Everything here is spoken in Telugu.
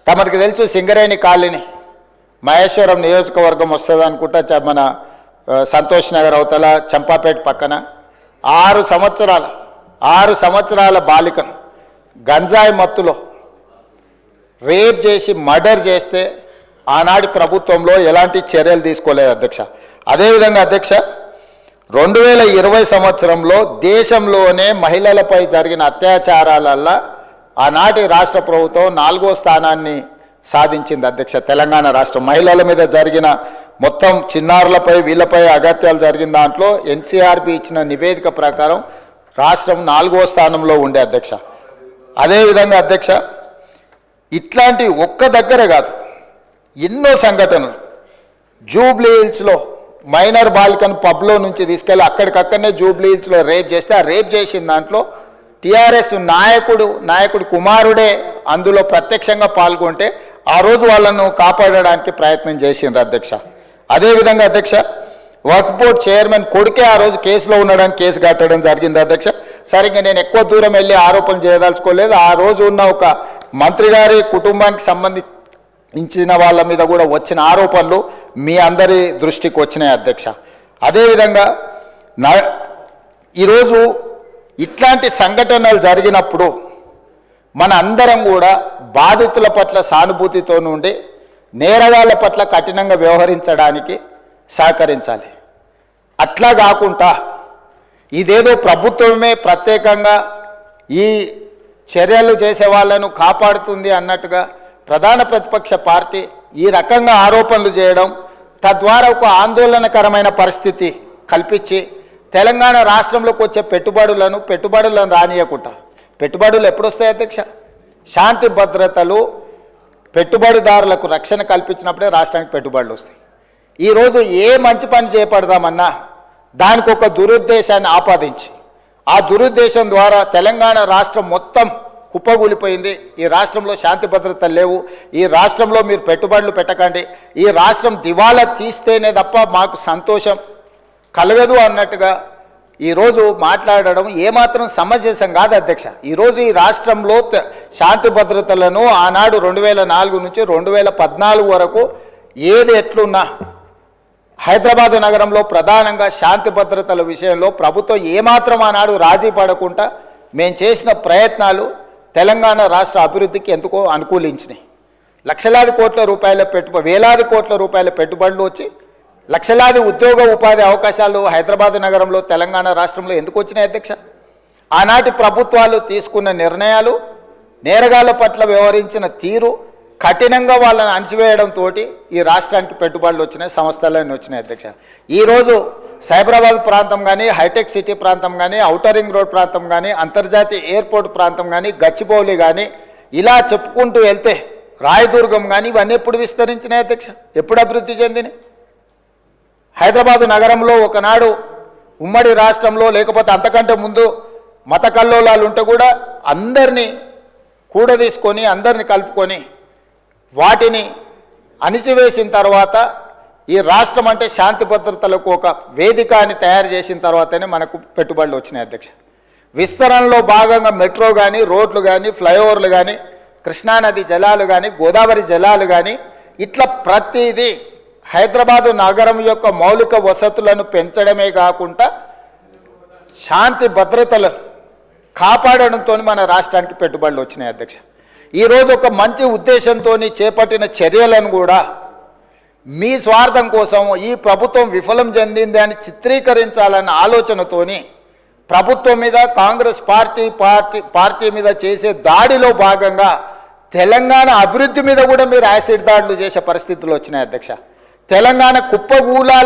తమరికి తెలుసు సింగరేణి కాలనీ మహేశ్వరం నియోజకవర్గం వస్తుంది అనుకుంటా, మన సంతోష్ నగర్ అవతల చంపాపేట పక్కన 6 సంవత్సరాల బాలికను గంజాయి మత్తులో రేప్ చేసి మర్డర్ చేస్తే ఆనాటి ప్రభుత్వంలో ఎలాంటి చర్యలు తీసుకోలేదు అధ్యక్ష. అదేవిధంగా అధ్యక్ష 2020 సంవత్సరంలో దేశంలోనే మహిళలపై జరిగిన అత్యాచారాలల్లో ఆనాటి రాష్ట్ర ప్రభుత్వం 4వ స్థానాన్ని సాధించింది అధ్యక్ష. తెలంగాణ రాష్ట్రం మహిళల మీద జరిగిన మొత్తం చిన్నారులపై వీళ్ళపై అగత్యాలు జరిగిన దాంట్లో ఎన్సీఆర్బీ ఇచ్చిన నివేదిక ప్రకారం రాష్ట్రం 4వ స్థానంలో ఉండే అధ్యక్ష. అదేవిధంగా అధ్యక్ష ఇట్లాంటి ఒక్క దగ్గర కాదు, ఎన్నో సంఘటనలు జూబ్లీ హిల్స్లో మైనర్ బాలికను పబ్లో నుంచి తీసుకెళ్ళి అక్కడికక్కడనే జూబ్లీ హిల్స్లో రేప్ చేస్తే ఆ రేప్ చేసిన దాంట్లో టీఆర్ఎస్ నాయకుడు కుమారుడే అందులో ప్రత్యక్షంగా పాల్గొంటే ఆ రోజు వాళ్ళను కాపాడడానికి ప్రయత్నం చేసిండ్రు అధ్యక్ష. అదేవిధంగా అధ్యక్ష వక్ఫ్ బోర్డ్ చైర్మన్ కొడుకే ఆ రోజు కేసులో ఉండడానికి కేసు కట్టడం జరిగింది అధ్యక్ష. సరిగ్గా నేను ఎక్కువ దూరం వెళ్ళి ఆరోపణలు చేయదలుచుకోలేదు. ఆ రోజు ఉన్న ఒక మంత్రి గారి కుటుంబానికి సంబంధించిన వాళ్ళ మీద కూడా వచ్చిన ఆరోపణలు మీ అందరి దృష్టికి వచ్చినాయి అధ్యక్ష. అదేవిధంగా ఈరోజు ఇట్లాంటి సంఘటనలు జరిగినప్పుడు మన అందరం కూడా బాధితుల పట్ల సానుభూతితో నుండి నేరగాళ్ల పట్ల కఠినంగా వ్యవహరించడానికి సహకరించాలి. అట్లా కాకుండా ఇదేదో ప్రభుత్వమే ప్రత్యేకంగా ఈ చర్యలు చేసే వాళ్ళను కాపాడుతుంది అన్నట్టుగా ప్రధాన ప్రతిపక్ష పార్టీ ఈ రకంగా ఆరోపణలు చేయడం, తద్వారా ఒక ఆందోళనకరమైన పరిస్థితి కల్పించి తెలంగాణ రాష్ట్రంలోకి వచ్చే పెట్టుబడులను రానియకుండా, పెట్టుబడులు ఎప్పుడు వస్తాయి అధ్యక్ష? శాంతి భద్రతలు పెట్టుబడిదారులకు రక్షణ కల్పించినప్పుడే రాష్ట్రానికి పెట్టుబడులు వస్తాయి. ఈరోజు ఏ మంచి పని చేపడదామన్నా దానికి ఒక దురుద్దేశాన్ని ఆపాదించి ఆ దురుద్దేశం ద్వారా తెలంగాణ రాష్ట్రం మొత్తం కుప్పగూలిపోయింది. ఈ రాష్ట్రంలో శాంతి భద్రతలు లేవు, ఈ రాష్ట్రంలో మీరు పెట్టుబడులు పెట్టకండి, ఈ రాష్ట్రం దివాలా తీస్తేనే తప్ప మాకు సంతోషం కలగదు అన్నట్టుగా ఈరోజు మాట్లాడడం ఏమాత్రం సమంజసం కాదు అధ్యక్ష. ఈరోజు ఈ రాష్ట్రంలో శాంతి భద్రతలను ఆనాడు 2004 నుంచి 2014 వరకు ఏది ఎట్లున్నా హైదరాబాద్ నగరంలో ప్రధానంగా శాంతి భద్రతల విషయంలో ప్రభుత్వం ఏమాత్రం ఆనాడు రాజీ పడకుండా మేము చేసిన ప్రయత్నాలు తెలంగాణ రాష్ట్ర అభివృద్ధికి ఎందుకో అనుకూలించినాయి. లక్షలాది కోట్ల రూపాయల వేలాది కోట్ల రూపాయల పెట్టుబడులు వచ్చి లక్షలాది ఉద్యోగ ఉపాధి అవకాశాలు హైదరాబాద్ నగరంలో తెలంగాణ రాష్ట్రంలో ఎందుకు వచ్చినాయి అధ్యక్ష? ఆనాటి ప్రభుత్వాలు తీసుకున్న నిర్ణయాలు, నేరగాళ్ల పట్ల వ్యవహరించిన తీరు, కఠినంగా వాళ్ళని అణచివేయడంతో ఈ రాష్ట్రానికి పెట్టుబడులు వచ్చినాయి, సంస్థలన్నీ వచ్చినాయి అధ్యక్ష. ఈరోజు సైబరాబాద్ ప్రాంతం కానీ, హైటెక్ సిటీ ప్రాంతం కానీ, ఔటర్ రింగ్ రోడ్ ప్రాంతం కానీ, అంతర్జాతీయ ఎయిర్పోర్ట్ ప్రాంతం కానీ, గచ్చిబౌలి కానీ, ఇలా చెప్పుకుంటూ వెళ్తే రాయదుర్గం కానీ ఇవన్నీ ఎప్పుడు విస్తరించినాయి అధ్యక్ష? ఎప్పుడు అభివృద్ధి చెందినాయి? హైదరాబాదు నగరంలో ఒకనాడు ఉమ్మడి రాష్ట్రంలో లేకపోతే అంతకంటే ముందు మత కల్లోలాలు ఉంటే కూడా అందరినీ కూడదీసుకొని అందరినీ కలుపుకొని వాటిని అణిచివేసిన తర్వాత ఈ రాష్ట్రం అంటే శాంతి భద్రతలకు ఒక వేదిక అని తయారు చేసిన తర్వాతనే మనకు పెట్టుబడులు వచ్చినాయి అధ్యక్ష. విస్తరణలో భాగంగా మెట్రో కానీ, రోడ్లు కానీ, ఫ్లైఓవర్లు కానీ, కృష్ణానది జలాలు కానీ, గోదావరి జలాలు కానీ, ఇట్లా ప్రతిదీ హైదరాబాదు నగరం యొక్క మౌలిక వసతులను పెంచడమే కాకుండా శాంతి భద్రతలను కాపాడడంతో మన రాష్ట్రానికి పెట్టుబడులు వచ్చినాయి అధ్యక్ష. ఈరోజు ఒక మంచి ఉద్దేశంతో చేపట్టిన చర్యలను కూడా మీ స్వార్థం కోసం ఈ ప్రభుత్వం విఫలం చెందింది అని చిత్రీకరించాలన్న ఆలోచనతోని ప్రభుత్వం మీద, కాంగ్రెస్ పార్టీ మీద చేసే దాడిలో భాగంగా తెలంగాణ అభివృద్ధి మీద కూడా మీరు యాసిడ్ దాడులు చేసే పరిస్థితులు వచ్చినాయి అధ్యక్ష. తెలంగాణ కుప్పగూలాల